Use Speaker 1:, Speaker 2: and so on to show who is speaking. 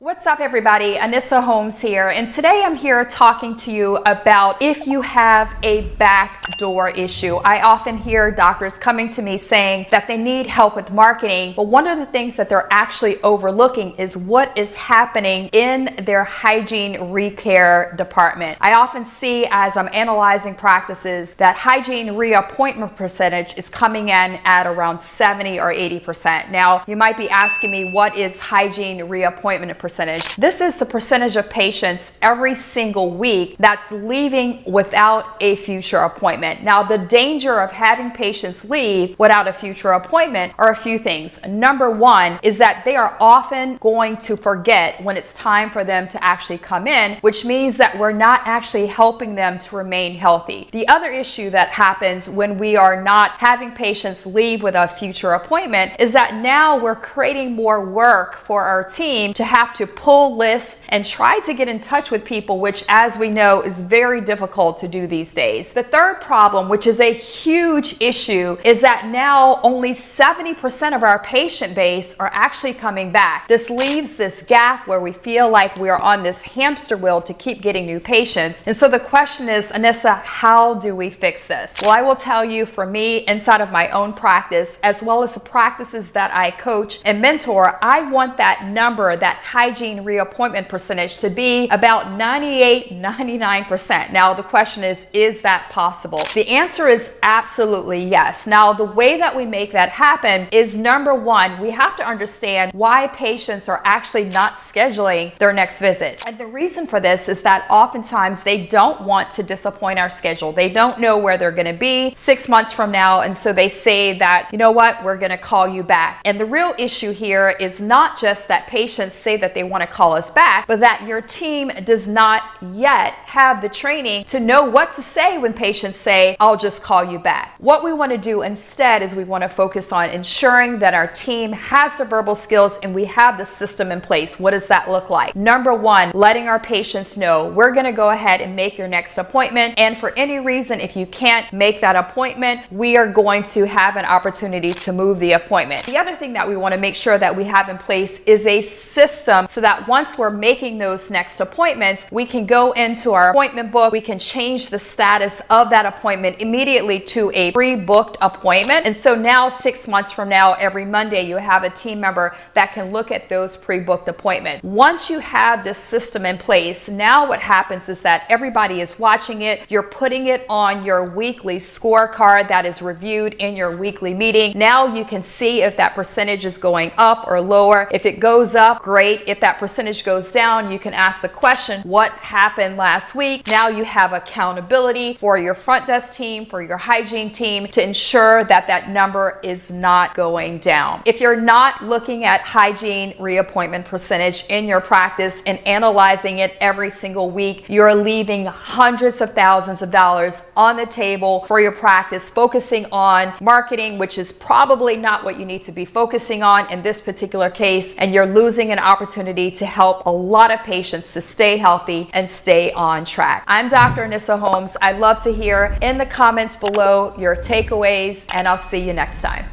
Speaker 1: What's up everybody, Anissa Holmes here, and today I'm here talking to you about if you have a backdoor issue. I often hear doctors coming to me saying that they need help with marketing, but one of the things that they're actually overlooking is what is happening in their hygiene recare department. I often see as I'm analyzing practices that hygiene reappointment percentage is coming in at around 70 or 80%. Now, you might be asking me, what is hygiene reappointment percentage? This is the percentage of patients every single week that's leaving without a future appointment. Now, the danger of having patients leave without a future appointment are a few things. Number one is that they are often going to forget when it's time for them to actually come in, which means that we're not actually helping them to remain healthy. The other issue that happens when we are not having patients leave with a future appointment is that now we're creating more work for our team to have to pull lists and try to get in touch with people, which, as we know, is very difficult to do these days. The third problem, which is a huge issue, is that now only 70% of our patient base are actually coming back. This leaves this gap where we feel like we are on this hamster wheel to keep getting new patients. And so the question is, Anissa, how do we fix this? Well, I will tell you, for me, inside of my own practice, as well as the practices that I coach and mentor, I want that number, that hygiene reappointment percentage, to be about 98-99%. Now, the question is that possible? The answer is absolutely yes. Now, the way that we make that happen is, number one, we have to understand why patients are actually not scheduling their next visit. And the reason for this is that oftentimes they don't want to disappoint our schedule. They don't know where they're going to be 6 months from now, and so they say that, you know what, we're going to call you back. And the real issue here is not just that patients say that they want to call us back, but that your team does not yet have the training to know what to say when patients say, I'll just call you back. What we want to do instead is we want to focus on ensuring that our team has the verbal skills and we have the system in place. What does that look like? Number one, letting our patients know we're going to go ahead and make your next appointment, and for any reason, if you can't make that appointment, we are going to have an opportunity to move the appointment. The other thing that we want to make sure that we have in place is a system so that once we're making those next appointments, we can go into our appointment book, we can change the status of that appointment immediately to a pre-booked appointment. And so now, 6 months from now, every Monday, you have a team member that can look at those pre-booked appointments. Once you have this system in place, now what happens is that everybody is watching it. You're putting it on your weekly scorecard that is reviewed in your weekly meeting. Now you can see if that percentage is going up or lower. If it goes up, great. If that percentage goes down, you can ask the question, what happened last week? Now you have accountability for your front desk team, for your hygiene team, to ensure that that number is not going down. If you're not looking at hygiene reappointment percentage in your practice and analyzing it every single week, you're leaving hundreds of thousands of dollars on the table for your practice, focusing on marketing, which is probably not what you need to be focusing on in this particular case, and you're losing an opportunity to help a lot of patients to stay healthy and stay on track. I'm Dr. Anissa Holmes. I'd love to hear in the comments below your takeaways, and I'll see you next time.